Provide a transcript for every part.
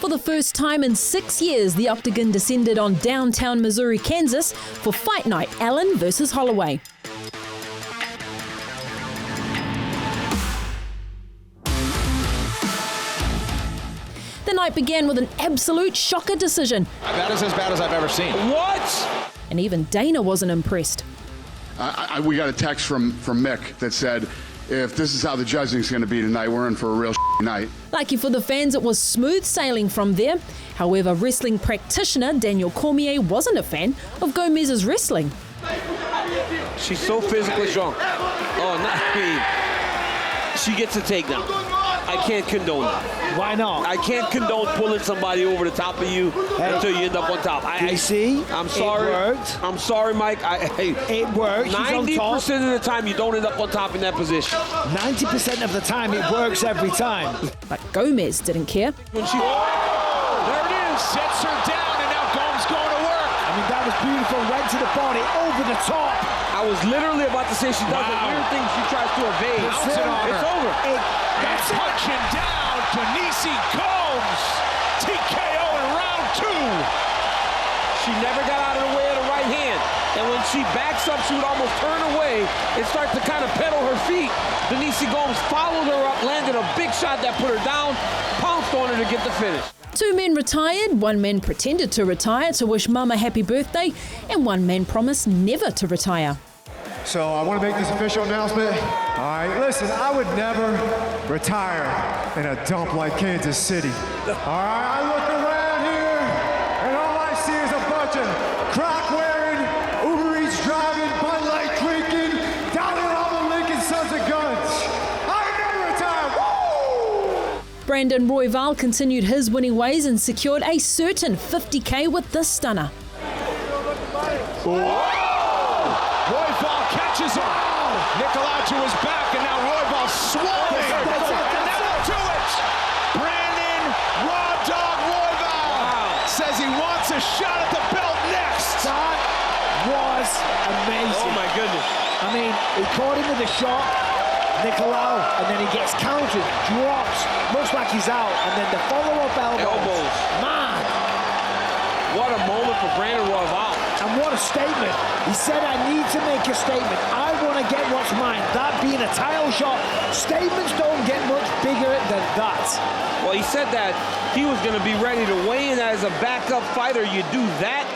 For the first time in 6 years, the Octagon descended on downtown Missouri, Kansas for Fight Night, Allen versus Holloway. The night began with an absolute shocker decision. That is as bad as I've ever seen. What? And even Dana wasn't impressed. We got a text from Mick that said, if this is how the judging is going to be tonight, we're in for a real night. Lucky for the fans, it was smooth sailing from there. However, wrestling practitioner Daniel Cormier wasn't a fan of Gomez's wrestling. She's so physically strong. Oh, not me. She gets a takedown. I can't condone that. Why not? I can't condone pulling somebody over the top of you until you end up on top. You see? I'm sorry. It worked. I'm sorry, Mike. It works. 90% of the time, you don't end up on top in that position. 90% of the time, it works every time. But Gomez didn't care. There it is. Sets her down, and now Gomes going to work. I mean, that was beautiful. Went to the body, over the top. I was literally about to say she does a weird thing. She tries to evade. It's over. That's punching down Denise Gomes. TKO in round 2. She never got out of the way of the right hand. And when she backs up, she would almost turn away and start to kind of pedal her feet. Denise Gomes followed her up, landed a big shot that put her down, pounced on her to get the finish. 2 men retired, 1 man pretended to retire to wish Mama happy birthday, and 1 man promised never to retire. So I want to make this official announcement. All right, listen, I would never retire in a dump like Kansas City. All right, I look around here, and all I see is a bunch of crack-wearing, Uber Eats driving, Bud Light drinking, down in all the Lincoln Sons of Guns. I never retire, woo! Brandon Royval continued his winning ways and secured a certain $50K with this stunner. Catches him. Nicolau to his back, and now Royval swarming. And now to it. Brandon Raw Dog Royval says he wants a shot at the belt next. That was amazing. Oh my goodness. I mean, he caught him with a shot, Nicolau, and then he gets countered, drops, looks like he's out, and then the follow-up elbows. Man. What a moment for Brandon Royval. And what a statement. He said, I need to make a statement. I want to get what's mine. That being a title shot. Statements don't get much bigger than that. Well, he said that he was going to be ready to weigh in as a backup fighter. You do that,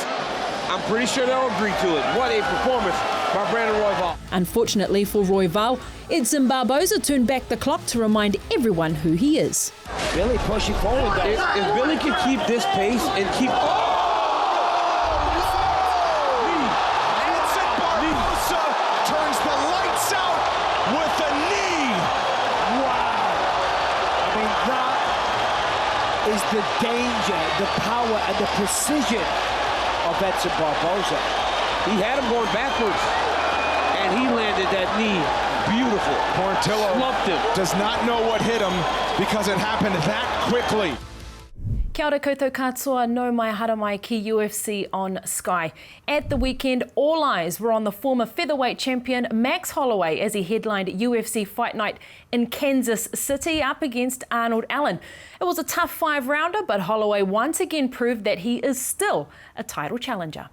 I'm pretty sure they'll agree to it. What a performance by Brandon Royval. Unfortunately for Royval, Edson Barboza turned back the clock to remind everyone who he is. Billy pushing forward. If Billy can keep this pace and keep... Turns the lights out with a knee. Wow. I mean, that is the danger, the power, and the precision of Edson Barboza. He had him going backwards, and he landed that knee beautiful. Portillo does not know what hit him because it happened that quickly. Kia ora koutou katoa, no mai hara mai ki UFC on Sky. At the weekend, all eyes were on the former featherweight champion Max Holloway as he headlined UFC Fight Night in Kansas City up against Arnold Allen. It was a tough 5-rounder, but Holloway once again proved that he is still a title challenger.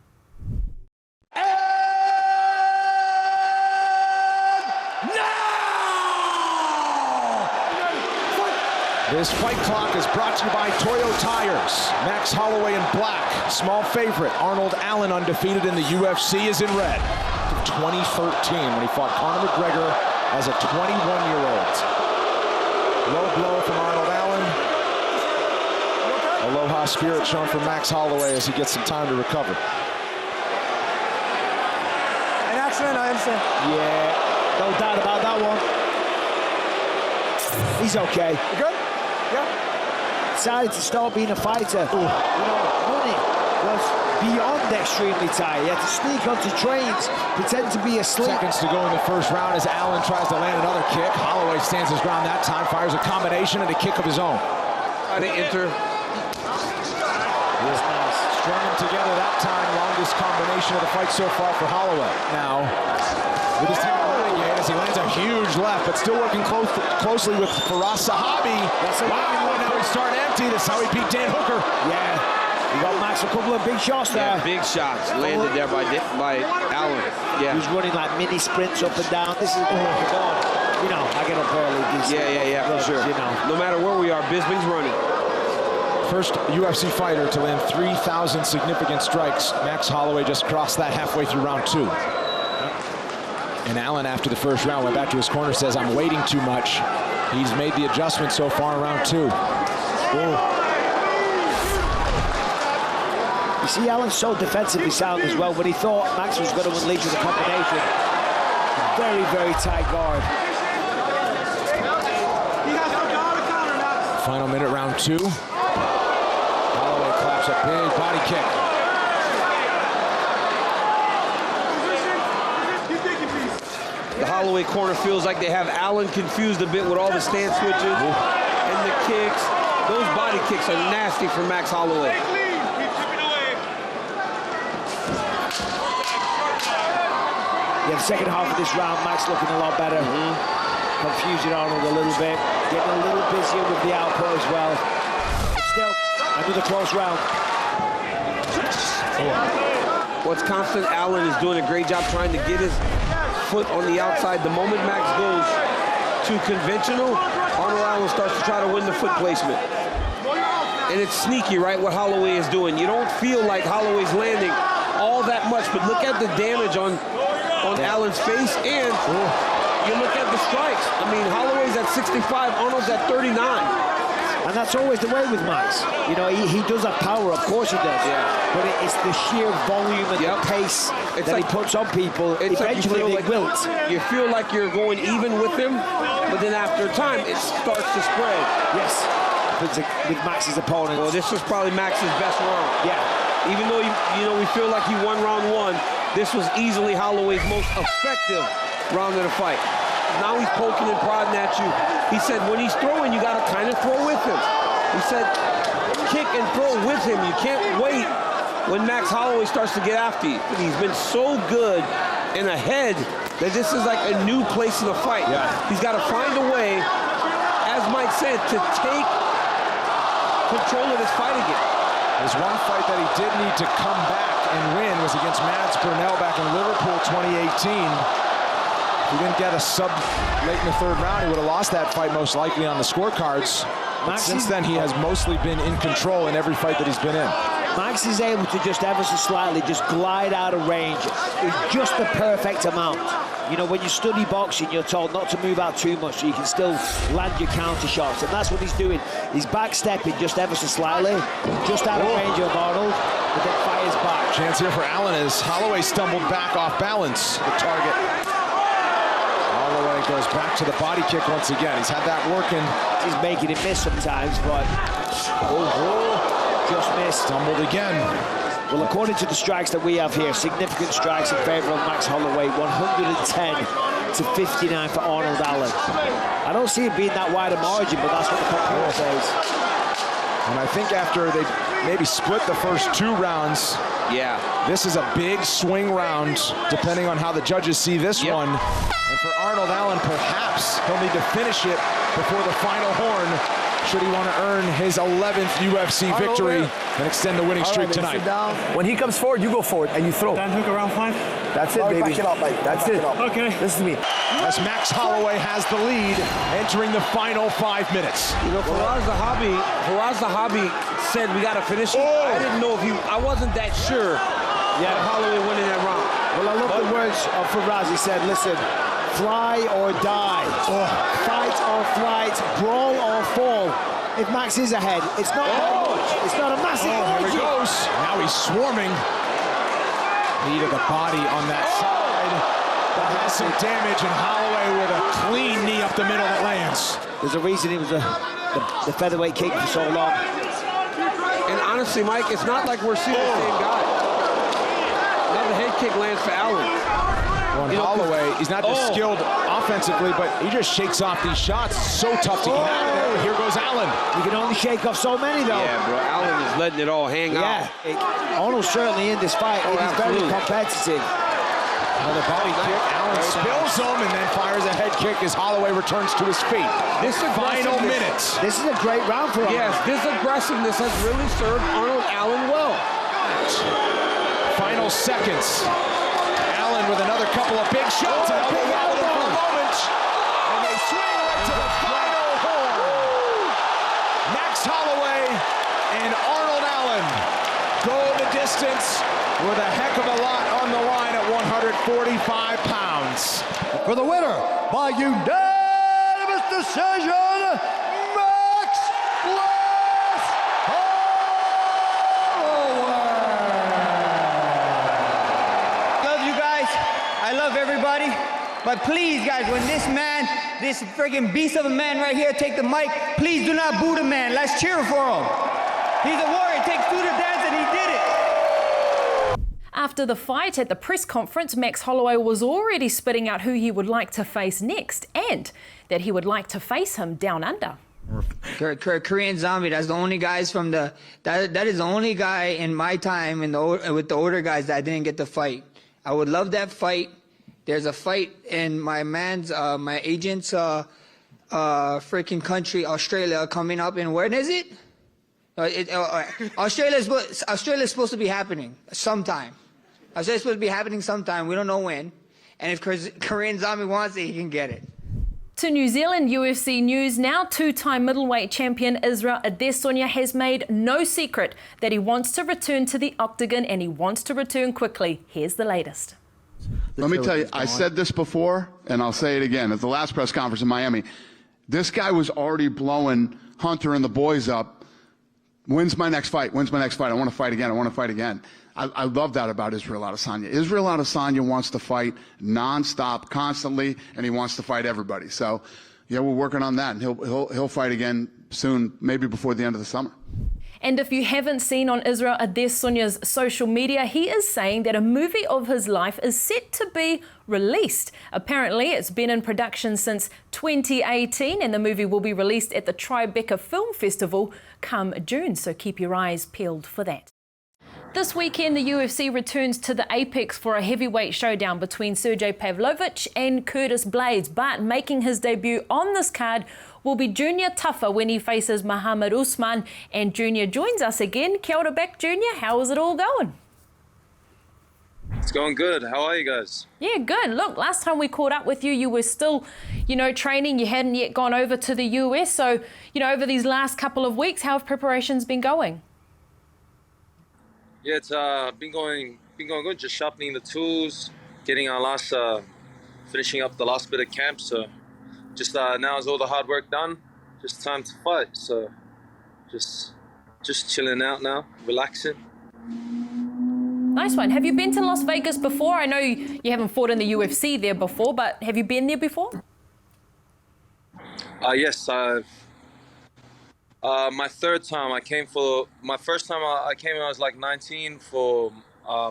This fight clock is brought to you by Toyo Tires. Max Holloway in black. Small favorite. Arnold Allen, undefeated in the UFC, is in red. 2013 when he fought Conor McGregor as a 21-year-old. Low blow from Arnold Allen. Aloha spirit shown from Max Holloway as he gets some time to recover. An accident, I understand. Yeah, no doubt about that one. He's okay. You good? Yeah. Decided to start being a fighter. You know, Money was beyond extremely tired. He had to sneak onto trains, pretend to be asleep. Seconds to go in the first round as Allen tries to land another kick. Holloway stands his ground that time, fires a combination and a kick of his own. Try to enter. That's nice. Strung them together that time. Longest combination of the fight so far for Holloway. Now, with his team renegade as he lands a huge left, but still working closely with Faraz Sahabi. Wow, now he's starting empty. That's how he beat Dan Hooker. Yeah. You got Max a couple of big shots there. Yeah, big shots landed there by Allen. Yeah. He's running like mini sprints up and down. This is you know, I get up early. Yeah, for sure. You know, no matter where we are, Bisping's running. First UFC fighter to land 3,000 significant strikes. Max Holloway just crossed that halfway through round 2. And Allen, after the first round, went back to his corner, says, I'm waiting too much. He's made the adjustment so far in round 2. you see Allen's so defensively sound as well. When he thought Max was going to unleash the combination, very, very tight guard. Final minute, round 2. Holloway claps a big body kick. The Holloway corner feels like they have Allen confused a bit with all the stance switches and the kicks. Those body kicks are nasty for Max Holloway. Yeah, the second half of this round, Max looking a lot better. Confusing Arnold a little bit. Getting a little busier with the output as well. Still, another close round. What's constant, Allen is doing a great job trying to get his foot on the outside. The moment Max goes too conventional, Arnold Allen starts to try to win the foot placement. And it's sneaky, right, what Holloway is doing. You don't feel like Holloway's landing all that much, but look at the damage on Allen's face, and you look at the strikes. I mean, Holloway's at 65, Arnold's at 39. And that's always the way with Max. You know, he does have power, of course he does. Yeah. But it's the sheer volume and the pace that he puts on people. Eventually they wilt. You feel like you're going even with him, but then after a time, it starts to spread. Yes, with Max's opponents. Well, this was probably Max's best round. Yeah. Even though, we feel like he won round 1, this was easily Holloway's most effective round of the fight. Now he's poking and prodding at you. He said when he's throwing, you got to kind of throw with him. He said kick and throw with him. You can't wait when Max Holloway starts to get after you. He's been so good and ahead that this is like a new place in the fight. Yeah. He's got to find a way, as Mike said, to take control of this fight again. There's one fight that he did need to come back and win was against Mads Burnell back in Liverpool 2018. If he didn't get a sub late in the 3rd round, he would have lost that fight most likely on the scorecards. But since then, he has mostly been in control in every fight that he's been in. Max is able to just ever so slightly just glide out of range in just the perfect amount. You know, when you study boxing, you're told not to move out too much so you can still land your counter shots. And that's what he's doing. He's backstepping just ever so slightly, just out of range of Arnold, but then fires back. Chance here for Allen as Holloway stumbled back off balance. The target. Holloway goes back to the body kick once again. He's had that working. He's making it miss sometimes, but just missed. Stumbled again. Well, according to the strikes that we have here, significant strikes in favor of Max Holloway, 110 to 59 for Arnold Allen. I don't see it being that wide a margin, but that's what the computer says. And I think after they maybe split the first 2 rounds, this is a big swing round, depending on how the judges see this one. And for Arnold Allen, perhaps he'll need to finish it before the final horn, should he want to earn his 11th UFC victory and extend the winning streak tonight. When he comes forward, you go forward and you throw. Dan Hooker round 5. That's it, baby. Back it up, mate. That's it. Okay. Listen to me. As Max Holloway has the lead, entering the final 5 minutes. You know, Faraz Zahabi said we got to finish it. I didn't know if I wasn't that sure of Holloway winning that round. Well, I love the words of Faraz. He said, listen, fly or die, fight or flight, brawl or fall. If Max is ahead, it's not that much. It's not a massive margin. Here he goes. Now he's swarming. Knee to the body on that side. That has some damage, and Holloway with a clean knee up the middle that lands. There's a reason he was the featherweight king for so long. And honestly, Mike, it's not like we're seeing the same guy. Another head kick lands for Allen. Holloway, he's not as skilled offensively, but he just shakes off these shots. So tough to get out of there. Here goes Allen. You can only shake off so many, though. Yeah, bro. Allen is letting it all hang out. Arnold's certainly in this fight. It is very competitive. Another body kick. Allen spills him and then fires a head kick as Holloway returns to his feet. This Final minutes. This is a great round for Arnold. Yes, this aggressiveness has really served Arnold Allen well. Final seconds. Allen with another couple of big shots. And big Allen for a moment. And they swing right to the final horn. Max Holloway and Arnold Allen go the distance with a heck of a lot on the line at 145 pounds. For the winner by unanimous decision, Max Holloway. Love you guys. I love everybody. But please, guys, when this man, this friggin' beast of a man right here, take the mic, please do not boo the man. Let's cheer for him. He's a warrior. It takes two to dance, and he did it. After the fight at the press conference, Max Holloway was already spitting out who he would like to face next and that he would like to face him down under. Korean Zombie, that's the only guys from the, that is the only guy in my time with the older guys that I didn't get to fight. I would love that fight. There's a fight in my agent's freaking country, Australia, coming up in, when is it? Australia's supposed to be happening sometime. Australia's supposed to be happening sometime. We don't know when. And if Korean Zombie wants it, he can get it. To New Zealand UFC news, now two-time middleweight champion Israel Adesanya has made no secret that he wants to return to the octagon and he wants to return quickly. Here's the latest. Let me tell you, I said this before, and I'll say it again. At the last press conference in Miami, this guy was already blowing Hunter and the boys up. When's my next fight? When's my next fight? I want to fight again. I want to fight again. I love that about Israel Adesanya. Israel Adesanya wants to fight nonstop, constantly, and he wants to fight everybody. So, yeah, we're working on that, and he'll fight again soon, maybe before the end of the summer. And if you haven't seen on Israel Adesanya's social media, he is saying that a movie of his life is set to be released. Apparently, it's been in production since 2018, and the movie will be released at the Tribeca Film Festival come June, so keep your eyes peeled for that. This weekend, the UFC returns to the Apex for a heavyweight showdown between Sergey Pavlovich and Curtis Blades. But making his debut on this card will be Junior Tafa when he faces Mohammed Usman. And Junior joins us again. Kia ora back, Junior. How is it all going? It's going good. How are you guys? Yeah, good. Look, last time we caught up with you, you were still, training. You hadn't yet gone over to the US. So, over these last couple of weeks, how have preparations been going? Yeah, it's been going good. Just sharpening the tools, getting our finishing up the last bit of camp. So, just now is all the hard work done. Just time to fight. So, just chilling out now, relaxing. Nice one. Have you been to Las Vegas before? I know you haven't fought in the UFC there before, but have you been there before? Yes, I've. My third time I came for, my first time I came when I was like 19 for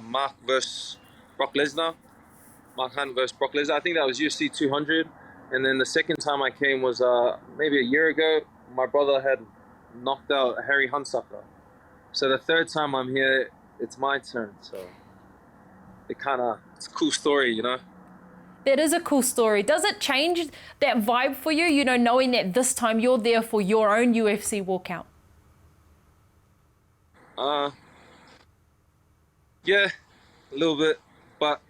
Mark versus Brock Lesnar. Mark Hunt versus Brock Lesnar. I think that was UFC 200. And then the second time I came was maybe a year ago. My brother had knocked out Harry Hunsucker. So the third time I'm here, it's my turn. So it's a cool story, That is a cool story. Does it change that vibe for you, knowing that this time you're there for your own UFC walkout? Yeah, a little bit, but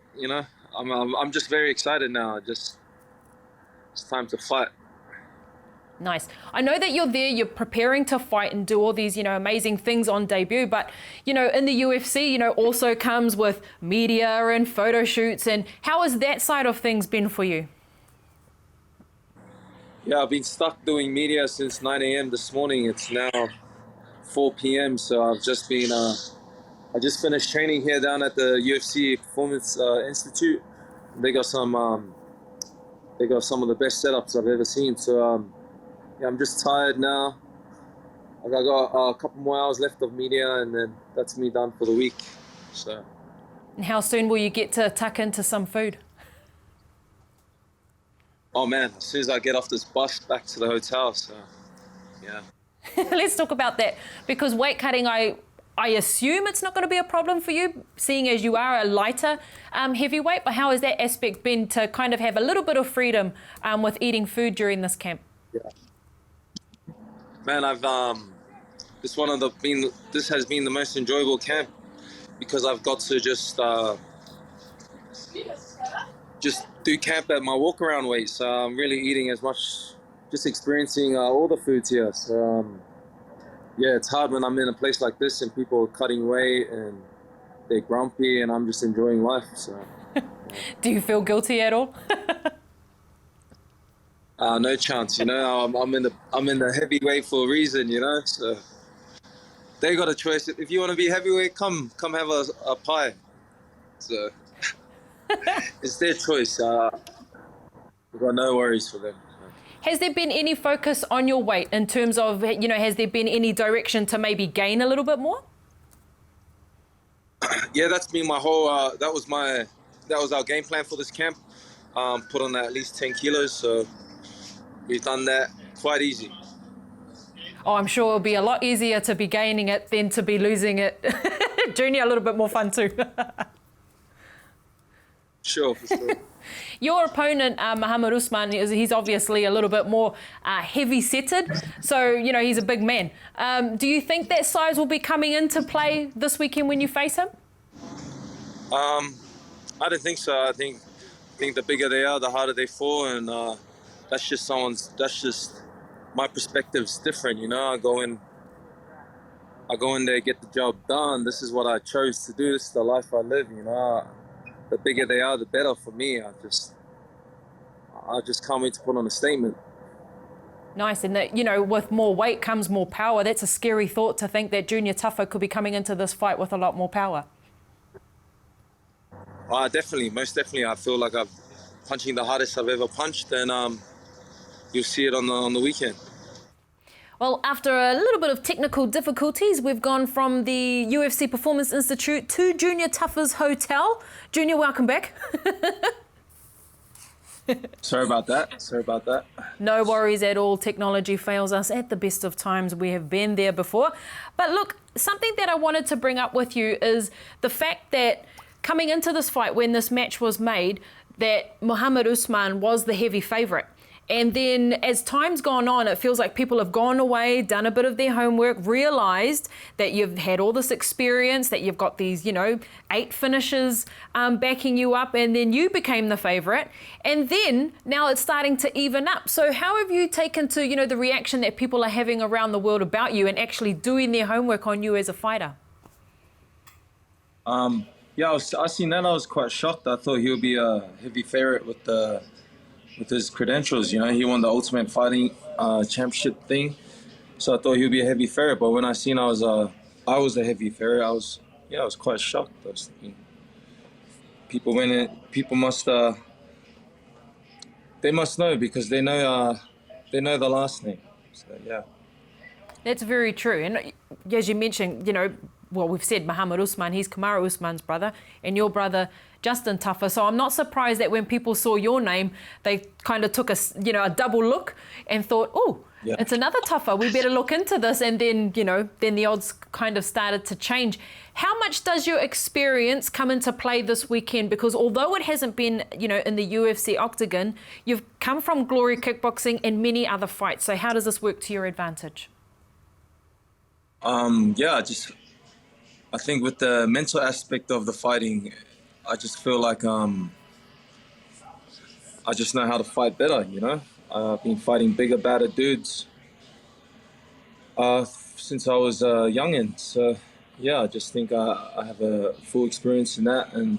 I'm just very excited now. It's time to fight. Nice. I know that you're there, you're preparing to fight and do all these, amazing things on debut, but, in the UFC, also comes with media and photo shoots. And how has that side of things been for you? Yeah, I've been stuck doing media since 9 a.m. this morning. It's now 4 p.m. So I've just been, I just finished training here down at the UFC Performance Institute. They got some of the best setups I've ever seen. So, yeah, I'm just tired now. I got a couple more hours left of media, and then that's me done for the week. So. And how soon will you get to tuck into some food? Oh man, as soon as I get off this bus back to the hotel, so yeah. Let's talk about that, because weight cutting, I assume it's not going to be a problem for you, seeing as you are a lighter heavyweight, but how has that aspect been to kind of have a little bit of freedom with eating food during this camp? Yeah. Man, this has been the most enjoyable camp, because I've got to just do camp at my walk around weight. So I'm really eating as much, just experiencing all the foods here. So yeah, it's hard when I'm in a place like this and people are cutting weight and they're grumpy and I'm just enjoying life. So do you feel guilty at all? No chance, you know. I'm in the heavyweight for a reason, you know. So they got a choice. If you want to be heavyweight, come have a pie. So it's their choice. We've got no worries for them. Has there been any focus on your weight in terms of, you know, has there been any direction to maybe gain a little bit more? Yeah, that's been my whole. That was our game plan for this camp. Put on at least 10 kilos. So we've done that quite easy. Oh, I'm sure it'll be a lot easier to be gaining it than to be losing it. Junior, a little bit more fun too. Sure, for sure. Your opponent, Mohammed Usman, he's obviously a little bit more heavy-setted, so, you know, he's a big man. Do you think that size will be coming into play this weekend when you face him? I don't think so. I think the bigger they are, the harder they fall, and that's just my perspective's different, you know. I go in there, get the job done. This is what I chose to do. This is the life I live, you know. The bigger they are, the better for me. I just can't wait to put on a statement. Nice, and that, you know, with more weight comes more power. That's a scary thought, to think that Junior Tafa could be coming into this fight with a lot more power. Definitely, most definitely. I feel like I'm punching the hardest I've ever punched, and you'll see it on the weekend. Well, after a little bit of technical difficulties, we've gone from the UFC Performance Institute to Junior Tafa's hotel. Junior, welcome back. Sorry about that. No worries at all. Technology fails us at the best of times. We have been there before. But look, something that I wanted to bring up with you is the fact that coming into this fight, when this match was made, that Mohammed Usman was the heavy favourite. And then as time's gone on, it feels like people have gone away, done a bit of their homework, realised that you've had all this experience, that you've got these, you know, 8 finishes backing you up, and then you became the favourite. And then now it's starting to even up. So how have you taken to, you know, the reaction that people are having around the world about you and actually doing their homework on you as a fighter? Yeah, I seen that. I was quite shocked. I thought he would be a heavy favourite with his credentials. You know, he won the Ultimate Fighting Championship thing, so I thought he would be a heavy favourite. But when I seen I was a heavy favourite, I was quite shocked. I was thinking, people must know, because they know the last name. So yeah, that's very true. And as you mentioned, you know, well, we've said Mohammed Usman, he's Kamaru Usman's brother, and your brother Justin Tafa. So I'm not surprised that when people saw your name, they kind of took a double look and thought, oh, yeah, it's another Tafa. We better look into this. And then, you know, then the odds kind of started to change. How much does your experience come into play this weekend? Because although it hasn't been, you know, in the UFC octagon, you've come from Glory Kickboxing and many other fights. So how does this work to your advantage? I think with the mental aspect of the fighting, I just feel like I just know how to fight better, you know. I've been fighting bigger, badder dudes since I was a youngin'. So, yeah, I just think I have a full experience in that, and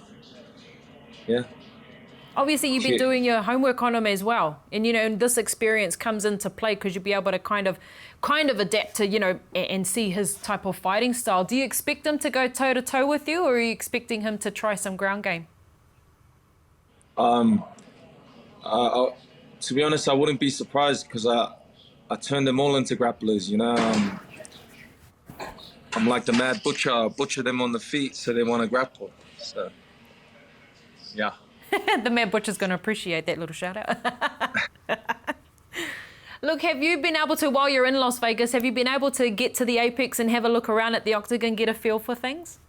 yeah. Obviously, you've been doing your homework on him as well. And, you know, this experience comes into play because you'll be able to kind of adapt to, you know, and see his type of fighting style. Do you expect him to go toe-to-toe with you, or are you expecting him to try some ground game? To be honest, I wouldn't be surprised, because I turned them all into grapplers, you know. I'm like the mad butcher. I butcher them on the feet so they want to grapple. So, yeah. The Mad Butcher's going to appreciate that little shout out. Look, have you been able to, while you're in Las Vegas, have you been able to get to the Apex and have a look around at the octagon, get a feel for things?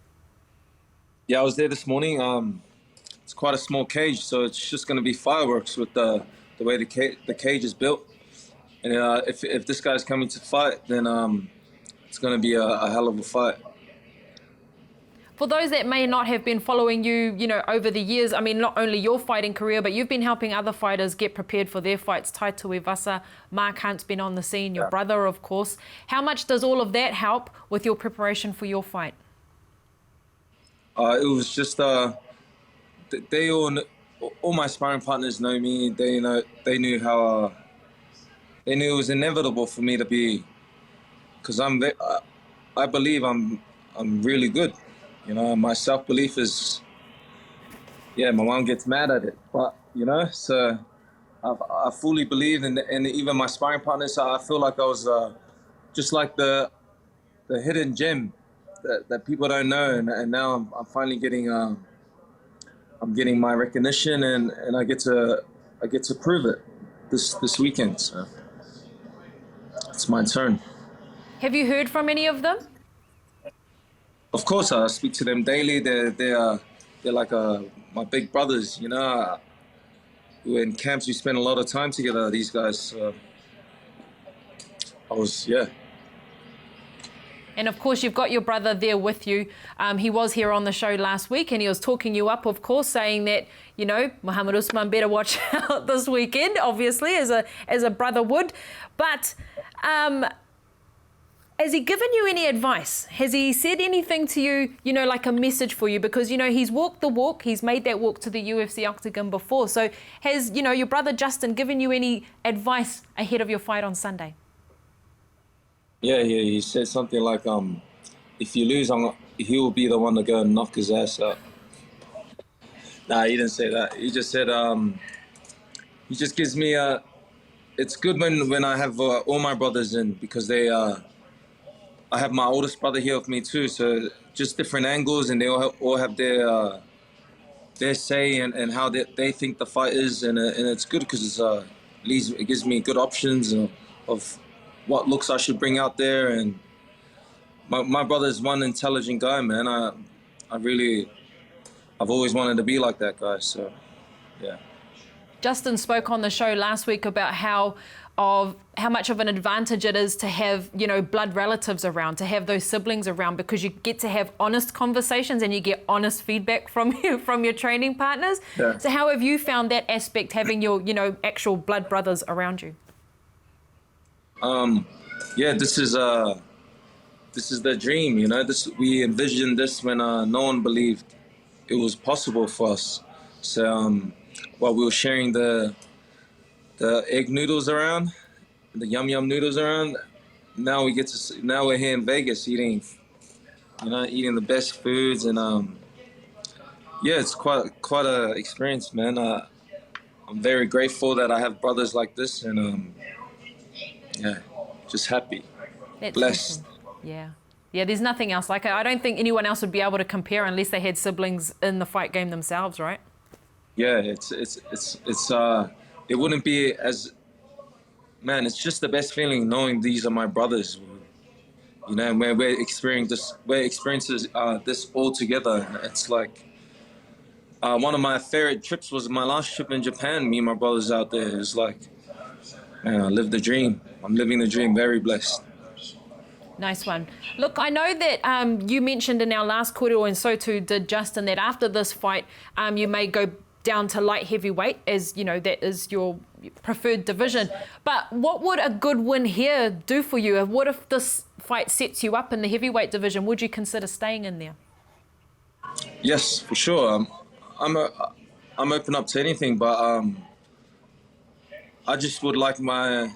Yeah, I was there this morning. It's quite a small cage, so it's just going to be fireworks with the way the cage is built. And if this guy's coming to fight, then it's going to be a hell of a fight. For those that may not have been following you, over the years, I mean, not only your fighting career, but you've been helping other fighters get prepared for their fights. Tai Tuivasa, Mark Hunt's been on the scene, your brother, of course. How much does all of that help with your preparation for your fight? It was just they all my sparring partners know me. They knew it was inevitable for me to be, because I believe I'm really good. My self-belief is, my mom gets mad at it, but so I fully believe, and even my sparring partners, I feel like I was just like the hidden gem that people don't know, and now I'm finally getting I'm getting my recognition, and I get to prove it this weekend. So it's my turn. Have you heard from any of them? Of course, I speak to them daily. They're like my big brothers. We're in camps. We spend a lot of time together. These guys. And of course, you've got your brother there with you. He was here on the show last week, and he was talking you up, of course, saying that Mohammed Usman better watch out this weekend. Obviously, as a brother would, but. Has he given you any advice? Has he said anything to you, like a message for you? Because, he's walked the walk. He's made that walk to the UFC octagon before. So has, your brother Justin given you any advice ahead of your fight on Sunday? Yeah, he said something like, if you lose, he will be the one to go and knock his ass out. Nah, he didn't say that. He just said, he just gives me it's good when I have all my brothers in, because I have my oldest brother here with me too, so just different angles, and they all have their say and how they think the fight is, and it's good because it gives me good options of what looks I should bring out there. And my brother's one intelligent guy, man. I've always wanted to be like that guy, so yeah. Justin spoke on the show last week about how much of an advantage it is to have, blood relatives around, to have those siblings around, because you get to have honest conversations and you get honest feedback from your training partners. Yeah. So how have you found that aspect, having your, actual blood brothers around you? This is the dream, we envisioned this when no one believed it was possible for us. So while we were sharing the egg noodles around, the yum noodles around, now we're here in Vegas eating the best foods, and it's quite a experience, man. I'm very grateful that I have brothers like this, and just happy. That's blessed. Awesome. Yeah, there's nothing else like it. I don't think anyone else would be able to compare unless they had siblings in the fight game themselves, right? Yeah, it wouldn't be as, man, it's just the best feeling knowing these are my brothers. Where we're experiencing this all together. It's like one of my favorite trips was my last trip in Japan. Me and my brothers out there. It's like, man, I live the dream. I'm living the dream. Very blessed. Nice one. Look, I know that you mentioned in our last kōrero, and so too did Justin, that after this fight, you may go down to light heavyweight, as that is your preferred division. But what would a good win here do for you? What if this fight sets you up in the heavyweight division? Would you consider staying in there? Yes, for sure. I'm open up to anything, but I just would like I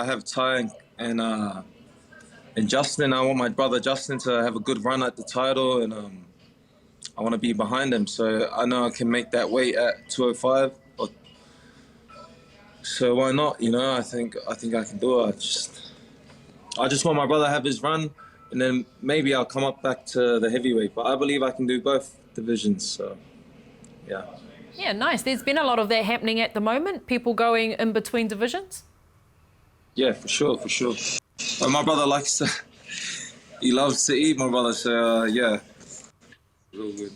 have Tai and Justin. I want my brother Justin to have a good run at the title, and I want to be behind him. So I know I can make that weight at 205. So why not? I think I can do it. I just want my brother to have his run, and then maybe I'll come up back to the heavyweight. But I believe I can do both divisions. So yeah. Yeah, nice. There's been a lot of that happening at the moment, people going in between divisions. Yeah, for sure. My brother likes to, he loves to eat, my brother, so yeah, real good.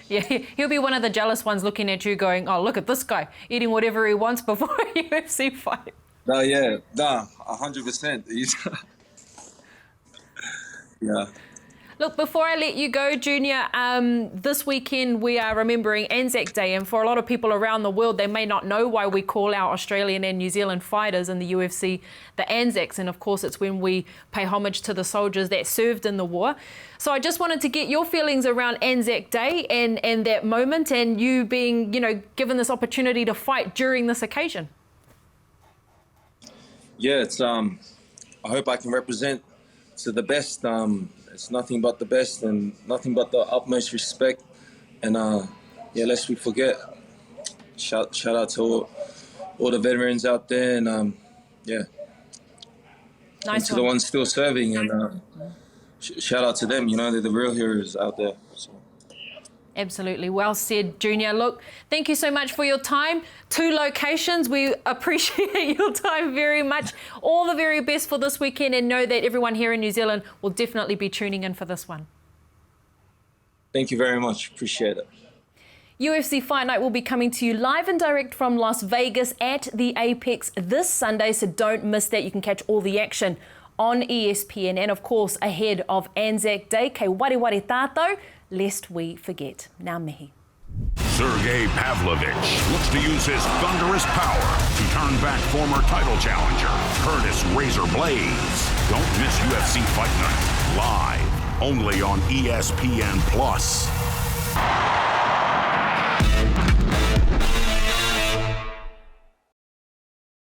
Yeah, he'll be one of the jealous ones looking at you going, oh, look at this guy eating whatever he wants before a UFC fight. No, yeah, 100%. Yeah. Look, before I let you go, Junior, this weekend we are remembering Anzac Day, and for a lot of people around the world, they may not know why we call our Australian and New Zealand fighters in the UFC the Anzacs, and of course it's when we pay homage to the soldiers that served in the war. So I just wanted to get your feelings around Anzac Day and that moment, and you being, given this opportunity to fight during this occasion. Yeah, it's I hope I can represent to the best. It's nothing but the best and nothing but the utmost respect. And lest we forget, shout out to all the veterans out there, and nice and to the ones still serving, and shout out to them. They're the real heroes out there. So. Absolutely. Well said, Junior. Look, thank you so much for your time. 2 locations. We appreciate your time very much. All the very best for this weekend, and know that everyone here in New Zealand will definitely be tuning in for this one. Thank you very much. Appreciate it. UFC Fight Night will be coming to you live and direct from Las Vegas at the Apex this Sunday, so don't miss that. You can catch all the action on ESPN, and of course ahead of Anzac Day. Kei wari tātou, lest we forget. Ngā mihi. Sergey Pavlovich looks to use his thunderous power to turn back former title challenger Curtis Razor Blades. Don't miss UFC Fight Night live only on ESPN+.